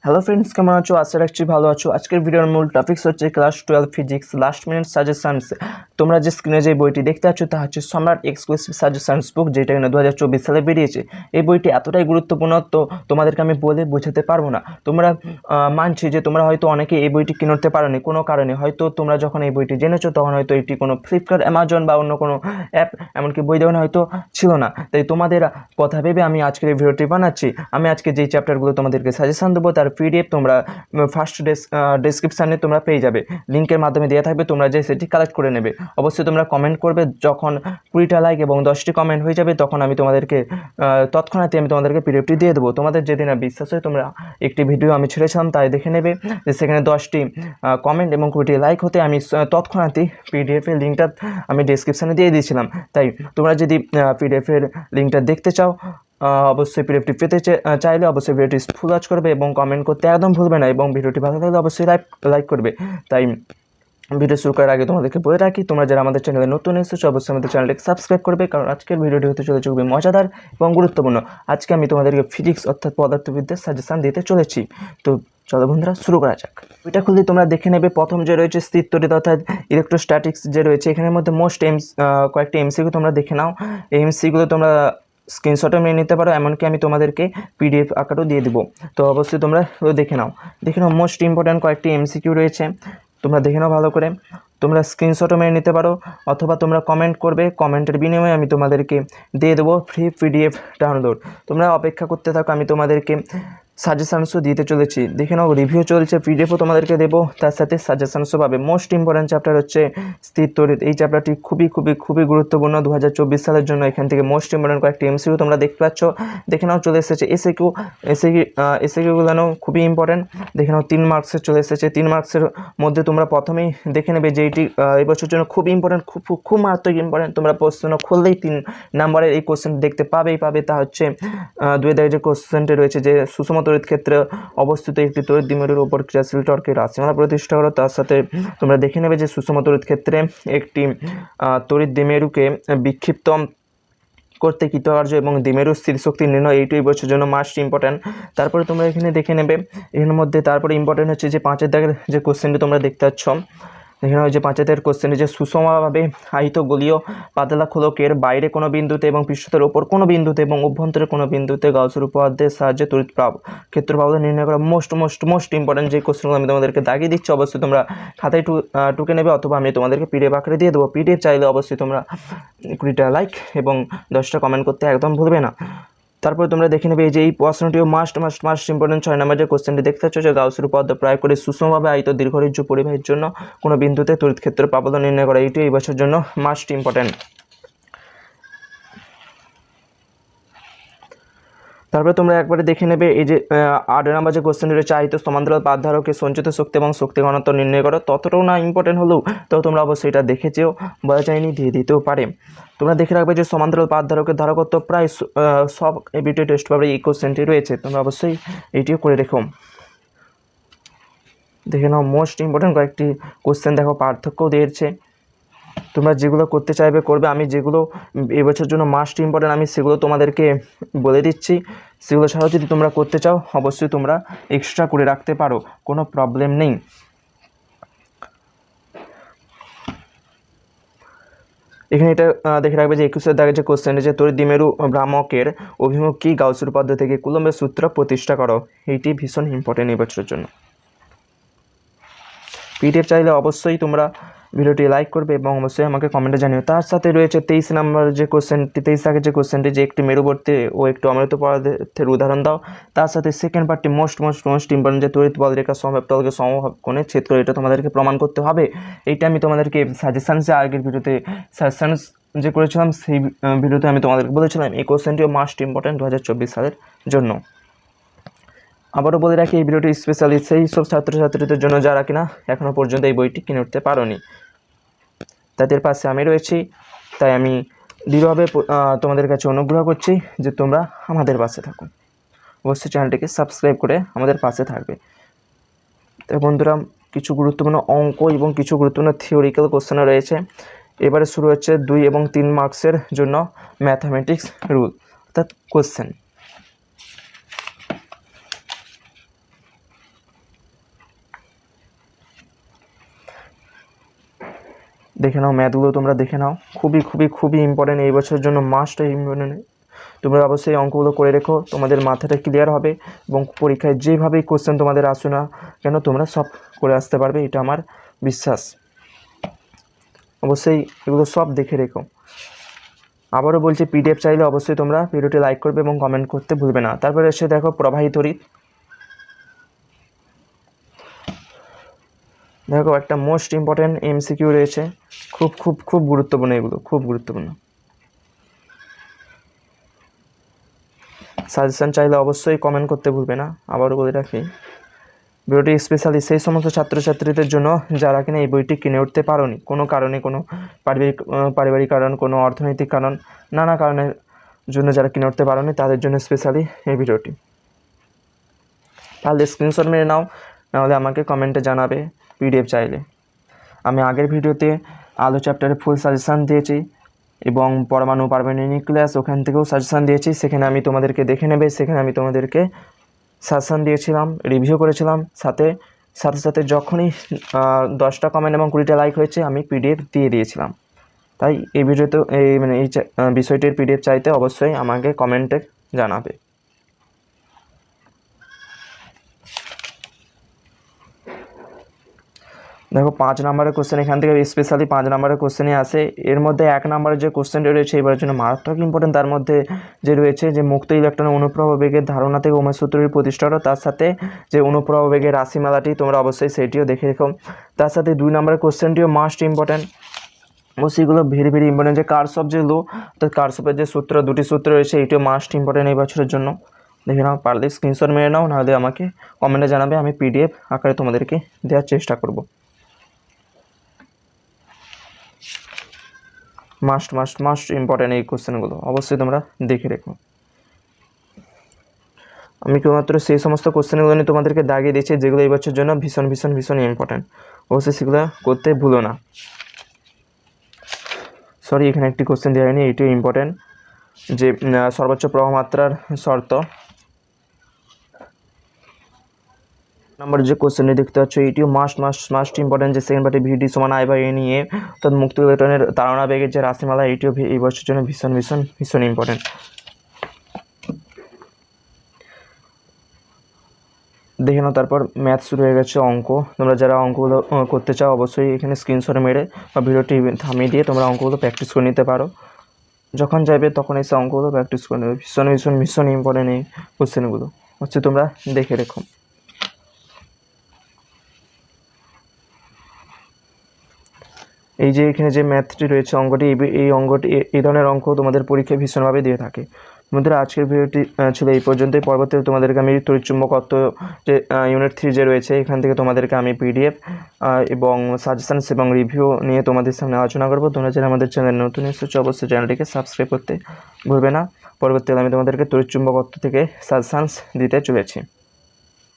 Hello friends, কেমন আছো? আশা রাখছি ভালো আছো। আজকের ভিডিওর মূল টপিকস হচ্ছে class 12 physics last minute suggestions. তোমরা যে স্ক্রিনে যে বইটি দেখতে পাচ্ছ তা হচ্ছে সম্রাট এক্সক্লুসিভ সাজেশনস বুক, যেটা কিনা 2024 সালে বেরিয়েছে। এই বইটি এতটাই গুরুত্বপূর্ণ তো তোমাদেরকে আমি বলে বোঝাতে পারবো না। তোমরা মানছি যে তোমরা হয়তো অনেকে এই বইটি কিনতে পারোনি কোনো কারণে, হয়তো তোমরা যখন এই বইটি জেনেছো তখন হয়তো এটি কোনো ফ্লিপকার্ট, অ্যামাজন বা অন্য কোনো অ্যাপ, এমনকি বই দোকানে হয়তো ছিল না। তাই তোমাদের কথা ভেবে আমি আজকের এই ভিডিওটি বানাচ্ছি। আমি আজকে যেই চ্যাপ্টারগুলো তোমাদেরকে সাজেশন দেবো তার পিডিএফ তোমরা ফার্স্ট ডেসক্রিপশানে তোমরা পেয়ে যাবে, লিঙ্কের মাধ্যমে দেওয়া থাকবে। তোমরা যে সেটি কালেক্ট করে নেবে। অবশ্যই তোমরা কমেন্ট করবে। যখন 20টা লাইক এবং 10টি কমেন্ট হয়ে যাবে তখন আমি তোমাদেরকে তৎক্ষণাৎই আমি তোমাদেরকে পিডিএফটি দিয়ে দেবো। তোমাদের যেদিন বিশ্বাস হয় তোমরা একটি ভিডিও আমি ছেড়েছিলাম তাই দেখে নেবে যে সেখানে 10টি কমেন্ট এবং 20টি লাইক হতে আমি তৎক্ষণাৎই পিডিএফের লিঙ্কটা আমি ডেসক্রিপশানে দিয়ে দিয়েছিলাম। তাই তোমরা যদি পিডিএফের লিঙ্কটা দেখতে চাও, অবশ্যই পিডিএফটি পেতে চাইলে অবশ্যই ভিডিওটি ফুল ওয়াচ করবে এবং কমেন্ট করতে একদম ভুলবে না, এবং ভিডিওটি ভালো লাগলে অবশ্যই লাইক করবে। তাই ভিডিও শুরু করার আগে তোমাদেরকে বলে রাখি, তোমরা যারা আমাদের চ্যানেলে নতুন এসেছো অবশ্যই আমাদের চ্যানেলটিকে সাবস্ক্রাইব করবে, কারণ আজকের ভিডিওটি হতে চলেছে খুবই মজাদার এবং গুরুত্বপূর্ণ। আজকে আমি তোমাদেরকে ফিজিক্স অর্থাৎ পদার্থবিদ্যার সাজেশন দিতে চলেছি। তো চলো বন্ধুরা, শুরু করা যাক। ওইটা খুললে তোমরা দেখে নেবে প্রথম যে রয়েছে স্থির তড়িৎ অর্থাৎ ইলেকট্রোস্ট্যাটিক্স যে রয়েছে, এখানের মধ্যে কয়েকটি এমসিকিউ তোমরা দেখে নাও। এই এমসিকিউগুলো তোমরা স্ক্রিনশটও নিয়ে নিতে পারো, এমনকি আমি তোমাদেরকে পিডিএফ আকারও দিয়ে দেবো। তো অবশ্যই তোমরা দেখে নাও। মোস্ট ইম্পর্ট্যান্ট কয়েকটি এমসিকিউ রয়েছে, তোমরা দেখে নাও ভালো করে। তোমরা স্ক্রিনশটও মেরে নিতে পারো অথবা তোমরা কমেন্ট করবে, কমেন্টের বিনিময়ে আমি তোমাদেরকে দিয়ে দেবো ফ্রি পিডিএফ ডাউনলোড। তোমরা অপেক্ষা করতে থাকো, আমি তোমাদেরকে সাজেশনসও দিতে চলেছি। দেখে নাও, রিভিউ চলছে, পিডিএফও তোমাদেরকে দেবো, তার সাথে সাজেশনসও পাবে। মোস্ট ইম্পর্ট্যান্ট চ্যাপ্টার হচ্ছে স্থির তড়িৎ। এই চ্যাপ্টারটি খুবই গুরুত্বপূর্ণ 2024 সালের জন্য। এখান থেকে মোস্ট ইম্পর্ট্যান্ট কয়েকটি এমসিকিউ তোমরা দেখতে পাচ্ছ। দেখে নাও, চলে এসেছে এসএকিউগুলো খুবই ইম্পর্ট্যান্ট। দেখে নাও 3 মার্কসের চলে এসেছে। 3 মার্কসের মধ্যে তোমরা প্রথমেই দেখে নেবে যে এটি এই বছর জন্য খুব ইম্পর্ট্যান্ট, খুব মারাত্মক ইম্পর্ট্যান্ট। তোমরা প্রশ্ন খুললেই 3 নম্বরের এই কোশ্চেন দেখতে পাবেই। তা হচ্ছে 2 দাগে যে কোশ্চেনটি রয়েছে যে সুষম তড়িৎ ক্ষেত্রে অবস্থিত একটি তড়িৎ দ্বিমেরুর উপর ক্রিয়াশীল টর্কের রাশিমালা প্রতিষ্ঠা করো। তার সাথে তোমরা দেখে নেবে যে সুষম তড়িৎ ক্ষেত্রে একটি তড়িৎ দ্বিমেরুকে বিক্ষিপ্ত করতে কৃতকার্য এবং দ্বিমেরুর স্থির শক্তি নির্ণয়, এইটুই বছর জন্য মাস্ট ইম্পর্ট্যান্ট। তারপরে তোমরা এখানে দেখে নেবে এর মধ্যে তারপরে ইম্পর্ট্যান্ট হচ্ছে যে 5 দাগের যে কোশ্চেনটি তোমরা দেখতে পাচ্ছ। এখানে যে 5 দাগের কোশ্চেনটি যে সুষমভাবে আহিত গোলীয় পাতলা খোলকের বাইরে কোনো বিন্দুতে এবং পৃষ্ঠতলের ওপর কোনো বিন্দুতে এবং অভ্যন্তরে কোনো বিন্দুতে গাউসের উপপাদ্যের সাহায্যে তড়িৎ ক্ষেত্র পাবল নির্ণয় করা। মোস্ট ইম্পর্ট্যান্ট যে কোশ্চেনগুলো আমি তোমাদেরকে দাগিয়ে দিচ্ছি, অবশ্যই তোমরা খাতায় টুকে নেবে অথবা আমি তোমাদেরকে পিডিএফ আকারে দিয়ে দেবো। পিডিএফ চাইলে অবশ্যই তোমরা 20টা লাইক এবং 10টা কমেন্ট করতে একদম ভুলবে না। তারপরে তোমরা দেখে নেবে যে এই প্রশ্নটিও মাস্ট ইম্পর্টেন্ট 6 নম্বর যে কোশ্চেনটি দেখতে পাচ্ছ যে গাউসের উপপাদ্য প্রয়োগ করে সুষমভাবে আহিত দীর্ঘরিজ্য পরিবাহীর জন্য কোনো বিন্দুতে তড়িৎ ক্ষেত্র প্রাবল্য নির্ণয় করা, এটি এই বছর জন্য মাস্ট ইম্পর্টেন্ট। তারপরে তোমরা একবারে দেখে নেবে এই যে 8 নম্বর যে কোশ্চেনটি রয়েছে আহিত সমান্তরাল পাতধারকের সঞ্চিত শক্তি এবং শক্তি ঘনত্ব নির্ণয় করো। ততটাও না ইম্পর্টেন্ট হলেও তো তোমরা অবশ্যই এটা দেখেছেও, বলা যায়নি, দিয়ে দিতেও পারে। তোমরা দেখে রাখবে যে সমান্তরাল পাতধারকের ধারকত্ব প্রায় সব এবিটি টেস্ট পেপারে এই কোশ্চেনটি রয়েছে, তোমরা অবশ্যই এইটিও করে রেখো। দেখে নাও মোস্ট ইম্পর্টেন্ট কয়েকটি কোশ্চেন, দেখো পার্থক্যও দিয়েছে। তোমরা যেগুলো করতে চাইবে করবে, আমি যেগুলো এবছর জন্য মাস্ট ইম্পর্টেন্ট আমি সেগুলো তোমাদেরকে বলে দিচ্ছি। সেগুলো ছাড়াও যদি তোমরা করতে চাও অবশ্যই তোমরা এক্সট্রা করে রাখতে পারো, কোনো প্রবলেম নেই। এখানে এটা দেখে রাখবে যে 21 দাগের যে কোশ্চেন যে তড়িৎ দ্বিমেরু ভ্রামকের অভিমুখ কি গাউসের উপপাদ্য থেকে কুলম্বের সূত্র প্রতিষ্ঠা করো, এইটি ভীষণ ইম্পর্টেন্ট এই বছরের জন্য। পিডিএফ চাইলে অবশ্যই তোমরা ভিডিওটি লাইক করবে এবং অবশ্যই আমাকে কমেন্টে জানিও। তার সাথে রয়েছে 23 নম্বর যে কোশ্চেনটি, 23 দাগের যে কোশ্চেনটি যে একটি মেরুবর্তী ও একটি অমেরুত পদার্থের উদাহরণ দাও। তার সাথে সেকেন্ড পার্টটি মোস্ট ইম্পর্টেন্ট যে তড়িৎ বল রেখা সমবাহু তলকে সমবাহু কোণে ছেদ করে, এটা তোমাদেরকে প্রমাণ করতে হবে। এইটা আমি তোমাদেরকে সাজেশনসে আগের ভিডিওতে সাজেশনস যে করেছিলাম সেই ভিডিওতে আমি তোমাদেরকে বলেছিলাম এই কোশ্চেনটিও মাস্ট ইম্পর্টেন্ট 2024 সালের জন্য। আবারও বলে রাখি এই ভিডিওটি স্পেশালি সেই সব ছাত্রছাত্রীদের জন্য যারা কিনা এখনও পর্যন্ত এই বইটি কিনে উঠতে পারোনি, তাদের পাশে আমি রয়েছি। তাই আমি দৃঢ়ভাবে তোমাদের কাছে অনুগ্রহ করছি যে তোমরা আমাদের পাশে থাকো, অবশ্যই চ্যানেলটিকে সাবস্ক্রাইব করে আমাদের পাশে থাকবে। তো বন্ধুরা, কিছু গুরুত্বপূর্ণ অঙ্ক এবং কিছু গুরুত্বপূর্ণ থিওরিক্যাল কোশ্চেন রয়েছে। এবারে শুরু হচ্ছে 2 এবং 3 মার্কসের জন্য ম্যাথামেটিক্স রুল অর্থাৎ কোশ্চেন। দেখে নাও ম্যাথগুলো, তোমরা দেখে নাও, খুবই খুবই খুবই ইম্পর্টেন্ট এই বছরের জন্য, মাস্ট ইম্পর্টেন্ট। তোমরা অবশ্যই অঙ্কগুলো করে রেখো, তোমাদের মাথাটা ক্লিয়ার হবে এবং পরীক্ষায় যেভাবেই কোশ্চেন তোমাদের আসো না কেন তোমরা সব করে আসতে পারবে, এটা আমার বিশ্বাস। অবশ্যই এগুলো সব দেখে রেখো। আবারও বলছি, পিডিএফ চাইলে অবশ্যই তোমরা ভিডিওটি লাইক করবে এবং কমেন্ট করতে ভুলবে না। তারপরে এসে দেখো প্রবাহিত তড়িৎ। দেখো একটা মোস্ট ইম্পর্টেন্ট এমসিকিউ রয়েছে, খুব খুব খুব গুরুত্বপূর্ণ, এগুলো খুব গুরুত্বপূর্ণ। সাজেশন চাইলে অবশ্যই কমেন্ট করতে ভুলবে না। আবারও বলে রাখি, ভিডিওটি স্পেশালি সেই সমস্ত ছাত্রছাত্রীদের জন্য যারা কিনা এই বইটি কিনে উঠতে পারোনি, কোনো কারণে, কোনো পারিবারিক কারণ, কোনো অর্থনৈতিক কারণ, নানা কারণের জন্য যারা কিনে উঠতে পারোনি তাদের জন্য স্পেশালি এই ভিডিওটি। তাহলে স্ক্রিনশট মেরে নাও, নাহলে আমাকে কমেন্টে জানাবে পিডিএফ চাইলে। আমি আগের ভিডিওতে আলো চ্যাপ্টারে ফুল সাজেশান দিয়েছি এবং পরমাণু পারমাণবিক নিউক্লিয়াস ওখান থেকেও সাজেশান দিয়েছি, সেখানে আমি তোমাদেরকে দেখে নেবে, সেখানে আমি তোমাদেরকে সাজেশান দিয়েছিলাম, রিভিউ করেছিলাম, সাথে সাথে যখনই 10টা কমেন্ট এবং 20টা লাইক হয়েছে আমি পিডিএফ দিয়ে দিয়েছিলাম। তাই এই ভিডিওতে এই বিষয়টির পিডিএফ চাইতে অবশ্যই আমাকে কমেন্টে জানাবে। দেখো 5 নম্বরের কোশ্চেন এখান থেকে স্পেশালি 5 নম্বরের কোশ্চেনই আসে। এর মধ্যে 1 নম্বরের যে কোশ্চেনটি রয়েছে এবারের জন্য মারাত্মক ইম্পর্টেন্ট। তার মধ্যে যে রয়েছে যে মুক্ত ইলেকট্রনের অনুপ্রবাহ বেগের ধারণা থেকে ওহমের সূত্রটি প্রতিষ্ঠাও, তার সাথে যে অনুপ্রবাহ বেগের রাশিমালাটি তোমরা অবশ্যই সেইটিও দেখে রেখো। তার সাথে 2 নম্বরের কোশ্চেনটিও মাস্ট ইম্পর্টেন্ট। সেগুলো ভেরি ভেরি ইম্পর্টেন্ট, যে কার্সফ যে লো, অর্থাৎ কার্সফের যে সূত্র, 2টি সূত্র রয়েছে, এইটিও মাস্ট ইম্পর্টেন্ট এই বছরের জন্য। দেখে নাও, পারলে স্ক্রিনশট মেরে নাও, নাহলে আমাকে কমেন্টে জানাবে, আমি পিডিএফ আকারে তোমাদেরকে দেওয়ার চেষ্টা করব। মাস্ট মাস্ট মাস্ট ইম্পর্টেন্ট এই কোশ্চেনগুলো, অবশ্যই তোমরা দেখে রেখো। আমি কেবলমাত্র সেই সমস্ত কোশ্চেনগুলো নিয়ে তোমাদেরকে দাগিয়ে দিয়েছি যেগুলো এই বছরের জন্য ভীষণ ভীষণ ভীষণ ইম্পর্টেন্ট, অবশ্যই সেগুলো করতে ভুলো না। সরি, এখানে একটি কোশ্চেন দেওয়া হয়নি, এইটিও ইম্পর্টেন্ট, যে সর্বোচ্চ প্রবাহমাত্রার শর্ত নম্বর যে কোশ্চেনটি দেখতে পাচ্ছ, এইটিও মাস্ট মাস্ট মাস্ট ইম্পর্টেন্ট, যে সেকেন্ড পার্টি ভিডি সমান আই বাই এন এ, অর্থাৎ মুক্ত ইলেকট্রনের তাড়না বেগের যে রাশিমালা, এইটিও এই বছরের জন্য ভীষণ ভীষণ ভীষণ ইম্পর্টেন্ট। দেখে নাও, তারপর ম্যাথ শুরু হয়ে গেছে, অঙ্ক। তোমরা যারা অঙ্কগুলো করতে চাও অবশ্যই এখানে স্ক্রিনশট মেরে বা ভিডিওটি থামিয়ে দিয়ে তোমরা অঙ্কগুলো প্র্যাকটিস করে নিতে পারো। যখন যাবে তখন এসে অঙ্কগুলো প্র্যাকটিস করে নেবে। ভীষণ ভীষণ ভীষণ ইম্পর্টেন্ট এই কোশ্চেনগুলো, হচ্ছে তোমরা দেখে রেখো। এই যে এখানে যে ম্যাথটি রয়েছে, অঙ্কটি, এই অঙ্কটি, এই ধরনের অঙ্ক তোমাদের পরীক্ষায় ভীষণভাবে দিয়ে থাকে। বন্ধুরা, আজকের ভিডিওটি ছিল এই পর্যন্তই। পরবর্তীতে তোমাদেরকে আমি তড়িৎচুম্বকত্ব যে ইউনিট 3 যে রয়েছে, এখান থেকে তোমাদেরকে আমি পিডিএফ এবং সাজেশনস এবং রিভিউ নিয়ে তোমাদের সামনে আলোচনা করবো। তোমরা যারা আমাদের চ্যানেল নতুন এসেছো অবশ্যই চ্যানেলটিকে সাবস্ক্রাইব করতে ভুলবে না। পরবর্তীতে আমি তোমাদেরকে তড়িৎচুম্বকত্ব থেকে সাজেশনস দিতে চলেছি।